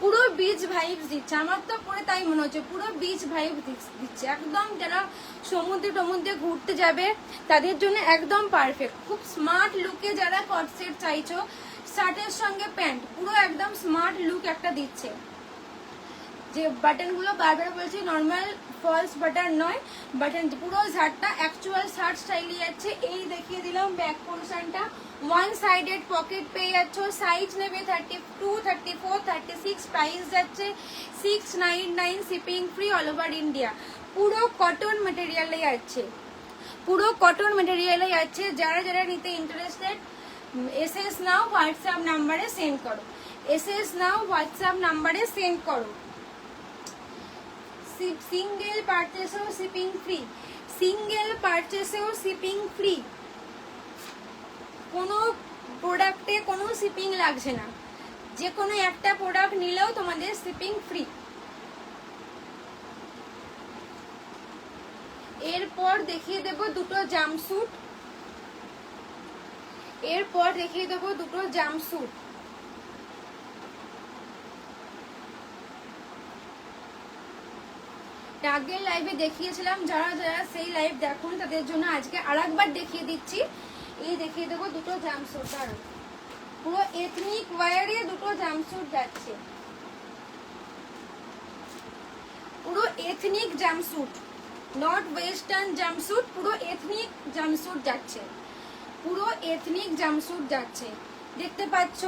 পুরো বিচ ভাইবস দিচ্ছে। আমার তো পরে তাই মনে হচ্ছে পুরো বিচ ভাইব দিচ্ছে, একদম যারা সমুদ্রে ঘুরতে যাবে তাদের জন্য একদম পারফেক্ট। খুব স্মার্ট লুকে যারা কট সেট চাইছো, শার্টের সঙ্গে প্যান্ট, পুরো একদম স্মার্ট লুক একটা দিচ্ছে। যে বাটনগুলো বারবার বলছি নর্মাল ফলস বাটন নয়, বাটন পুরো শার্টটা অ্যাকচুয়াল শার্ট স্টাইলে যাচ্ছে। এই দেখিয়ে দিলাম ব্যাক পোর্শনটা, ওয়ান সাইডেড পকেট পেয়ে যাচ্ছ, সাইজ নেবে 32, 34, 36, প্রাইস যাচ্ছে 699, shipping free all over India. পুরো কটন মেটেরিয়ালে যাচ্ছে, পুরো কটন মেটেরিয়ালে যাচ্ছে। যারা যারা নিতে ইন্টারেস্টেড এসএস নাও হোয়াটসঅ্যাপ নাম্বারে সেন্ড করো, এসএস নাও হোয়াটসঅ্যাপ নাম্বারে সেন্ড করো। সিঙ্গেল পারচেসেও শিপিং ফ্রি, সিঙ্গেল পারচেসেও শিপিং ফ্রি, কোনো প্রোডাক্টে কোনো শিপিং লাগছে না, যে কোনো একটা প্রোডাক্ট নিলেও তোমাদের শিপিং ফ্রি। এরপর দেখিয়ে দেবো দুটো জাম্পস্যুট, এরপর দেখিয়ে দেবো দুটো জাম্পস্যুট। আগের লাইভে দেখিয়েছিলাম, যারা যারা সেই লাইভ দেখুন তাদের জন্য আজকে আরেকবার দেখিয়ে দিচ্ছি। এই দেখিয়ে দেবো দুটো জাম্পস্যুট, আর পুরো এথনিক ওয়্যারে দুটো জাম্পস্যুট যাচ্ছে, পুরো ethnic jumpsuit, not western jumpsuit, পুরো এথনিক জাম্পস্যুট যাচ্ছে, পুরো এথনিক জাম্পস্যুট যাচ্ছে। দেখতে পাচ্ছ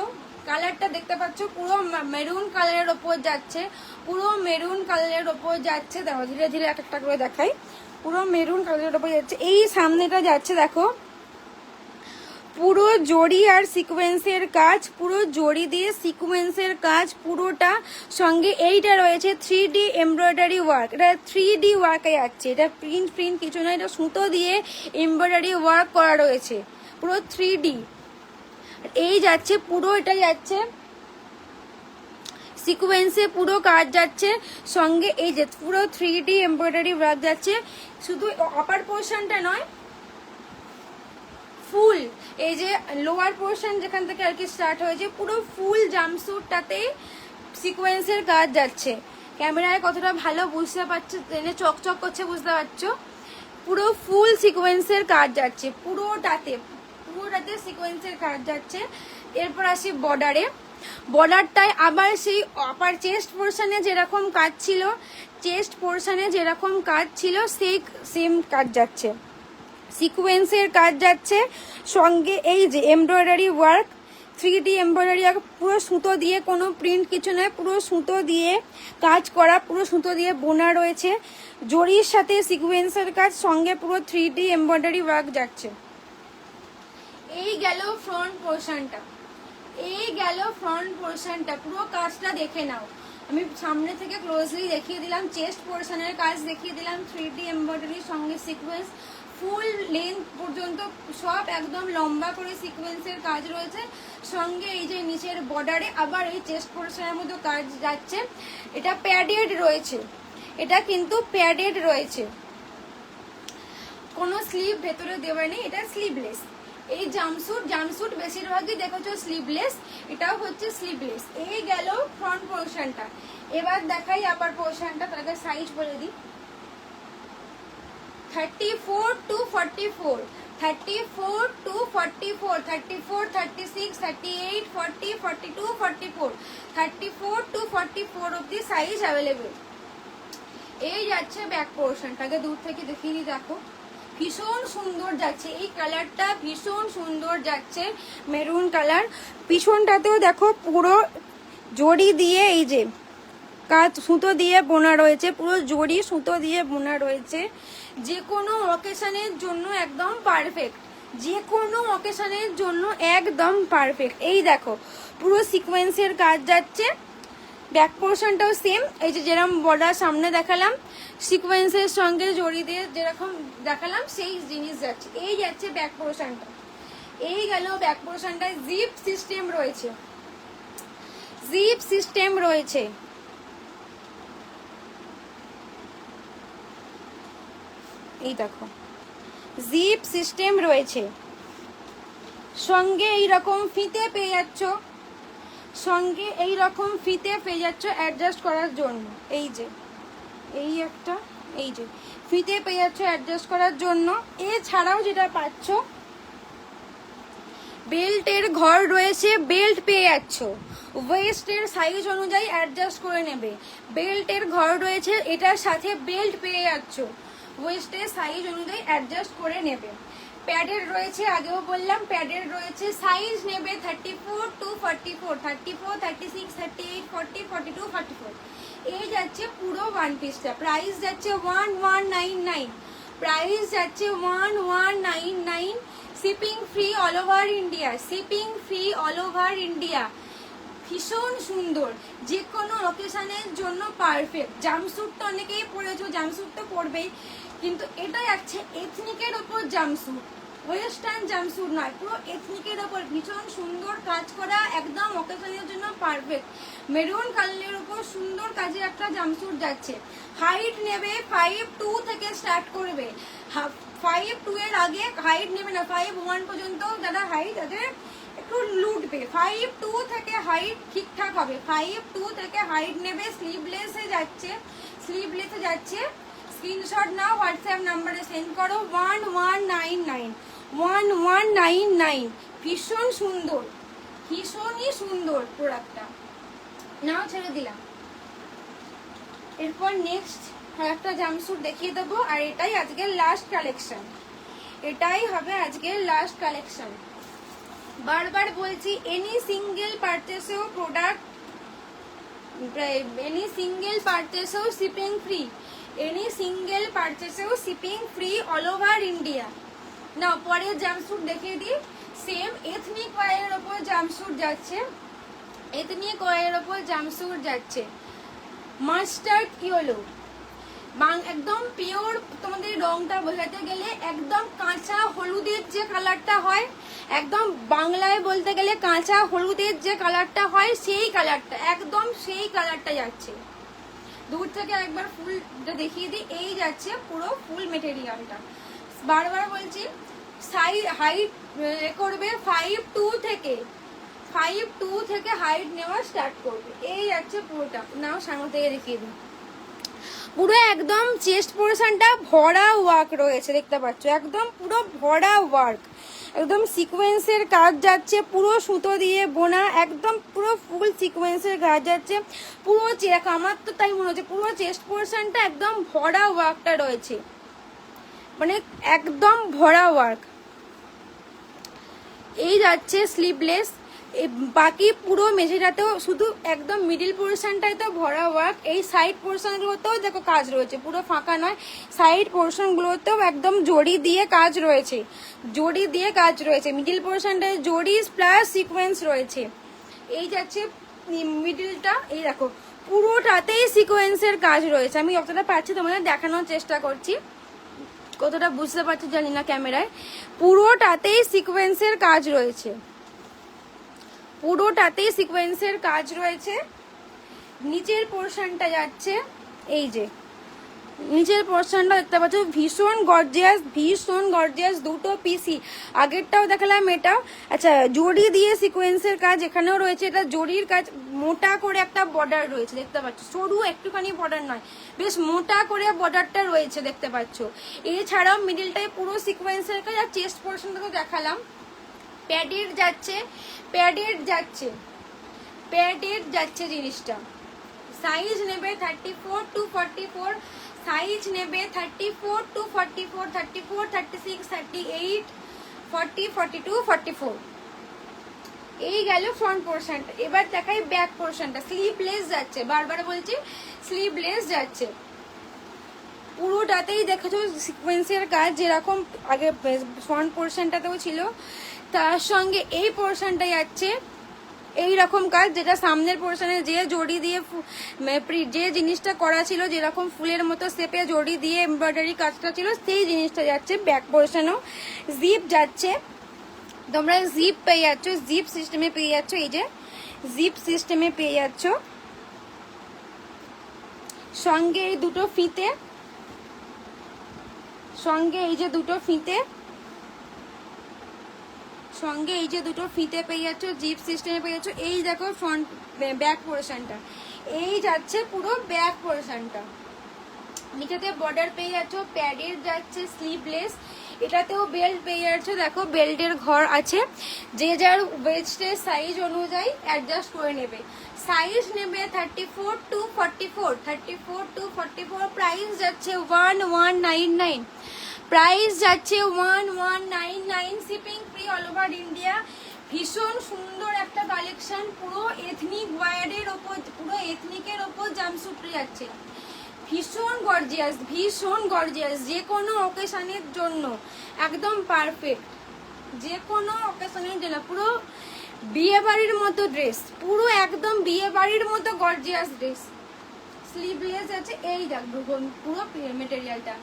কালারটা, দেখতে পাচ্ছ পুরো মেরুন কালারের ওপর যাচ্ছে, পুরো মেরুন কালারের ওপর যাচ্ছে। দেখো ধীরে ধীরে এক একটা করে দেখাই, পুরো মেরুন কালারের ওপর যাচ্ছে। এই সামনেটা যাচ্ছে দেখো পুরো জড়ি আর সিকোয়েন্সের কাজ, পুরো জড়ি দিয়ে সিকোয়েন্সের কাজ পুরোটা, সঙ্গে এইটা রয়েছে 3D এমব্রয়ডারি ওয়ার্ক, এটা 3D ওয়ার্কে যাচ্ছে, এটা প্রিন্ট কিছু না, এটা সুতো দিয়ে এমব্রয়ডারি ওয়ার্ক করা রয়েছে, পুরো 3D। এই যাচ্ছে পুরো, এটা যাচ্ছে সিকোয়েন্সে পুরো কাজ যাচ্ছে, সঙ্গে এই যে পুরো 3D এমব্রয়ডারি ওয়ার্ক যাচ্ছে। শুধু আপার পোর্শনটা নয়, ফুল এই যে লোয়ার পোর্শন যেখান থেকে আর কি স্টার্ট হয়েছে পুরো ফুল জাম্পস্যুটটাতে সিকোয়েন্সের কাজ যাচ্ছে। ক্যামেরায় কতটা ভালো বুঝতে পারছো, ট্রেনে চকচক করছে বুঝতে পারছো, পুরো ফুল সিকোয়েন্সের কাজ যাচ্ছে পুরোটাতে সিকোয়েন্সের কাজ যাচ্ছে। এরপর আসি বর্ডারে, বর্ডারটায় আবার সেই আপার চেস্ট পোর্শনে যেরকম কাজ ছিল, সেই সেম কাজ যাচ্ছে, সিকোয়েন্সের কাজ যাচ্ছে। সঙ্গে এই যে এমব্রয়ডারি ওয়ার্ক, 3D এমব্রয়ডারি পুরো সুতো দিয়ে, কোনো প্রিন্ট কিছু নয়, পুরো সুতো দিয়ে কাজ করা, পুরো সুতো দিয়ে বোনা রয়েছে। জরির সাথে সিকোয়েন্সের কাজ, সঙ্গে পুরো 3D এমব্রয়ডারি ওয়ার্ক যাচ্ছে। এই গেল ফ্রন্ট পোর্শনটা, পুরো কাজটা দেখে নাও। আমি সামনে থেকে ক্লোজলি দেখিয়ে দিলাম, চেস্ট পোর্শনের কাজ দেখিয়ে দিলাম, 3D এমব্রয়ডারি সঙ্গে সিকোয়েন্স, ফুল লেন্থ পর্যন্ত সব একদম লম্বা করে সিকোয়েন্সের কাজ রয়েছে। সঙ্গে এই যে নিচের বর্ডারে আবার এই চেস্ট পোর্শনের মধ্যে কাজ যাচ্ছে। এটা প্যাডেড রয়েছে, এটা কিন্তু প্যাডেড রয়েছে, কোনো স্লিভ ভেতরে দেওয়া নেই, এটা স্লিভলেস। এই জাম্পস্যুট বেশিরভাগই দেখেছো স্লিভলেস, এটাও হচ্ছে স্লিভলেস। এই গেল ফ্রন্ট পোর্শনটা। এবার দেখাই আপার পোর্শনটা, তার আগে সাইজ বলে দিই। 34 to 44, 34 to 44, 34, 36, 38, 40, 42, 44, 34 to 44 অবধি সাইজ অ্যাভেলেবেল। এই যাচ্ছে ব্যাক পোর্শনটাকে দূর থেকে দেখিয়ে দিই, দেখো ভীষণ সুন্দর যাচ্ছে, এই কালারটা ভীষণ সুন্দর যাচ্ছে, মেরুন কালার। পিছনটাতেও দেখো পুরো জড়ি দিয়ে এই যে কাজ সুতো দিয়ে বোনা রয়েছে, পুরো জড়ি সুতো দিয়ে বোনা রয়েছে। যে কোনো অকেশনের জন্য একদম পারফেক্ট, যে কোনো অকেশনের জন্য একদম পারফেক্ট। এই দেখো পুরো সিকোয়েন্সের কাজ যাচ্ছে, ব্যাক পোর্শনটাও সেম, এই যে যেরকম বর্ডার সামনে দেখালাম, সিকোয়েন্সের সঙ্গে জড়ি দিয়ে যেরকম দেখালাম সেই জিনিস যাচ্ছে। এই যাচ্ছে ব্যাক পোর্শনটা। এই গেল ব্যাক পোর্শনটায় জিপ সিস্টেম রয়েছে, এই দেখো জিপ সিস্টেম রয়েছে। সঙ্গে এইরকম ফিতে পেয়ে যাচ্ছ, অ্যাডজাস্ট করার জন্য। এই যে এই একটা, এই যে ফিতে পেয়ে যাচ্ছ অ্যাডজাস্ট করার জন্য। এছাড়াও যেটা পাচ্ছ বেল্টের ঘর রয়েছে, বেল্ট পেয়ে যাচ্ছ, ওয়েস্টের সাইজ অনুযায়ী অ্যাডজাস্ট করে নেবে। বেল্টের ঘর রয়েছে, এটার সাথে বেল্ট পেয়ে যাচ্ছ, ওয়েস্টের সাইজ অনুযায়ী অ্যাডজাস্ট করে নেবে। প্যাডের রয়েছে, আগেও বললাম প্যাডের রয়েছে, সাইজ নেবে 34 to 44, 34, 36, 38, 40, 42, 44। এই যাচ্ছে পুরো ওয়ান পিসটা। প্রাইস যাচ্ছে 1199, প্রাইস যাচ্ছে 1199। Shipping free all over India, ভীষণ সুন্দর, যে কোনো অকেশনের জন্য পারফেক্ট। জাম্পস্যুট তো অনেকেই পরেছো, জাম্পস্যুট তো পরবেই, কিন্তু এটা যাচ্ছে এথনিকের ওপর জাম্পস্যুট, ওয়েস্টার্ন জাম্পস্যুট নয়, পুরো এথনিকের ওপর ভীষণ সুন্দর কাজ করা, একদম অকেশনের জন্য পারফেক্ট। মেরুন কালারের উপর সুন্দর কাজের একটা জাম্পস্যুট যাচ্ছে। হাইট নেবে 5'2" থেকে স্টার্ট করবে, 5'2" এর আগে হাইট নেবে না, 5'1" পর্যন্ত যারা হাইট তাদের একটু লুটবে। 5'2" থেকে হাইট ঠিকঠাক হবে, 5'2" থেকে হাইট নেবে। স্লিভলেসে যাচ্ছে, স্ক্রিনশট নাও, হোয়াটসঅ্যাপ নাম্বারে সেন্ড করো। 1199, ভীষণ সুন্দর, ভীষণই সুন্দর প্রোডাক্টটা, নাও ছেড়ে দিলাম। এরপর নেক্সট একটা জাম্পস্যুট দেখিয়ে দেবো, আর এটাই আজকের লাস্ট কালেকশন, এটাই হবে আজকের লাস্ট কালেকশন। বারবার বলছি, এনি সিঙ্গেল পারচেসেও প্রোডাক্ট, এনি সিঙ্গেল পারচেসেও shipping free, all over India. না পরে জাম্পস্যুট দেখিয়ে দিই, সেম এথনিক ওয়্যারের ওপর জাম্পস্যুট যাচ্ছে, মাস্টার্ড ইয়েলো, একদম পিওর। তোমাদের রংটা বোঝাতে গেলে একদম কাঁচা হলুদের যে কালারটা হয়, একদম বাংলায় বলতে গেলে কাঁচা হলুদের যে কালারটা হয়, সেই কালারটা, একদম সেই কালারটা যাচ্ছে। দূর থেকে একবার ফুলটা দেখিয়ে দিই, এই যাচ্ছে পুরো ফুল মেটেরিয়ালটা। বারবার বলছি হাইট করবে 5'2" থেকে 5'2" থেকে হাইট নেওয়া স্টার্ট করবে। এই যাচ্ছে পুরোটা। নাও সামনে থেকে দেখিয়ে দিই। পুরো একদম চেস্ট পোর্শনটা ভরা ওয়ার্ক রয়েছে, দেখতে পাচ্ছ, একদম পুরো ভরা ওয়ার্ক, একদম সিকোয়েন্সের কাজ যাচ্ছে, পুরো সুতো দিয়ে বোনা, একদম পুরো ফুল সিকোয়েন্সের কাজ যাচ্ছে পুরো। আমার তো তাই মনে হচ্ছে পুরো চেস্ট পোর্শনটা একদম ভরা ওয়ার্কটা রয়েছে, মানে একদম ভরা ওয়ার্ক। এই যাচ্ছে স্লিভলেস, বাকি পুরো মেঝেটাতেও শুধু একদম মিডিল পোর্শনটাই তো ভরা ওয়ার্ক। এই সাইড পোর্শনগুলোতেও দেখো কাজ রয়েছে, পুরো ফাঁকা নয়, সাইড পোর্শনগুলোতেও একদম জড়ি দিয়ে কাজ রয়েছে, জড়ি দিয়ে কাজ রয়েছে। মিডিল পোর্শনটায় জড়ি প্লাস সিকোয়েন্স রয়েছে। এই যাচ্ছে মিডিলটা, এই দেখো পুরোটাতেই সিকোয়েন্সের কাজ রয়েছে। আমি যতটা পারছি তোমাদের দেখানোর চেষ্টা করছি, কতটা বুঝতে পারছি জানি না ক্যামেরায়। পুরোটাতেই সিকোয়েন্সের কাজ রয়েছে, পুরোটাতেই সিকোয়েন্সের কাজ রয়েছে। নিচের পোর্শনটা যাচ্ছে, এই যে নিচের পোর্শনটা দেখতে পাচ্ছ, ভীষণ গর্জিয়াস, ভীষণ গর্জিয়াস দুটো পিসি। আগেরটাও দেখালাম, এটাও। আচ্ছা, জড়ি দিয়ে সিকোয়েন্সের কাজ এখানেও রয়েছে, এটা জড়ির কাজ, মোটা করে একটা বর্ডার রয়েছে দেখতে পাচ্ছ, সরু একটুখানি বর্ডার নয়, বেশ মোটা করে বর্ডারটা রয়েছে দেখতে পাচ্ছ। এছাড়াও মিডিলটায় পুরো সিকোয়েন্সের কাজ। আর চেস্ট পোর্শনটা তো দেখালাম। প্যাডেড যাচ্ছে, প্যাডেড যাচ্ছে, প্যাডেড যাচ্ছে জিনিসটা। সাইজ নেবে 34 to 44, সাইজ নেবে 34 to 44, 34, 36, 38, 40, 42, 44। এই গেল ফ্রন্ট পোর্শনটা। এবার দেখাই ব্যাক পোর্শনটা। স্লিভলেস যাচ্ছে, বারবার বলছি স্লিভলেস যাচ্ছে। পুরোটাতেই দেখেছো সিকোয়েন্সের কাজ, যেরকম আগে ফ্রন্ট পোর্শনটাতেও ছিল, তার সঙ্গে এই পোর্শনটা যাচ্ছে এই রকম কাজ, যেটা সামনের পোর্শনে যে জড়ি দিয়ে যে জিনিসটা করা ছিল, যেরকম ফুলের মতো শেপে জড়ি দিয়ে এমব্রয়ডারি কাজটা ছিল, সেই জিনিসটা যাচ্ছে ব্যাক পোর্শনেও। জিপ যাচ্ছে, তোমরা জিপ পেয়ে যাচ্ছ, জিপ সিস্টেমে পেয়ে যাচ্ছ, এই যে জিপ সিস্টেমে পেয়ে যাচ্ছ। সঙ্গে এই দুটো ফিতে, সঙ্গে এই যে দুটো ফিতে, সঙ্গে এই যে দুটো ফিতে পেয়ে যাচ্ছ, জিপ সিস্টেমে পেয়ে যাচ্ছ। এই দেখো ফ্রন্ট ব্যাক পোর্শনটা, এই যাচ্ছে পুরো ব্যাক পোর্শনটা। নিচেতে বর্ডার পেয়ে যাচ্ছ, প্যাডের যাচ্ছে, স্লিভলেস। এটাতেও বেল্ট পেয়ে যাচ্ছ, দেখো বেল্টের ঘর আছে, যে যার ওয়েস্টের সাইজ অনুযায়ী অ্যাডজাস্ট করে নেবে। সাইজ নেবে 34 to 44, 34 to 44। প্রাইস যাচ্ছে 1199, প্রাইস যাচ্ছে 1199, shipping free all over India. ভীষণ সুন্দর একটা কালেকশন, পুরো এথনিক ওয়ার্ডের ওপর, পুরো এথনিকের ওপর জামসুট যাচ্ছে। ভীষণ গর্জিয়াস, ভীষণ গর্জিয়াস, যে কোনো অকেশনের জন্য একদম পারফেক্ট, যে কোনো অকেশনের জন্য পুরো বিয়ে বাড়ির মতো ড্রেস, পুরো একদম বিয়ে বাড়ির মতো গর্জিয়াস ড্রেস। স্লিভলেস আছে, এই দেখো পুরো মেটেরিয়ালটা।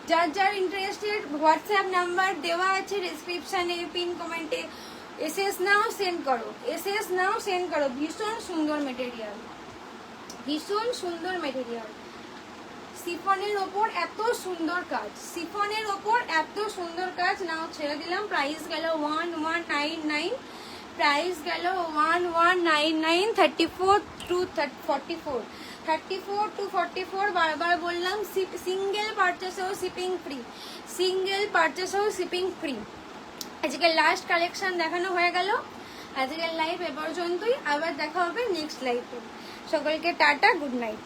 যার যার ইন্টারেস্টেড হোয়াটসঅ্যাপ নাম্বার দেওয়া আছে ডেসক্রিপশানে, পিন কমেন্টে। এসএস নাও সেন্ড করো, এসএস নাও সেন্ড করো। ভীষণ সুন্দর মেটেরিয়াল, ভীষণ সুন্দর মেটেরিয়াল। সিফনের ওপর এত সুন্দর কাজ, সিফনের ওপর এত সুন্দর কাজ। নাও ছেড়ে দিলাম। প্রাইস গেল 1199, প্রাইস গেল 1199। 34 to 44, 34 to 44। বারবার বললাম সিঙ্গেল পারচেসেও শিপিং ফ্রি, সিঙ্গেল পারচেসেও শিপিং ফ্রি। আজকে লাস্ট কালেকশন দেখানো হয়ে গেল। আজকের লাইভ এ পর্যন্তই, আবার দেখা হবে নেক্সট লাইভে। সকলকে টাটা, গুড নাইট।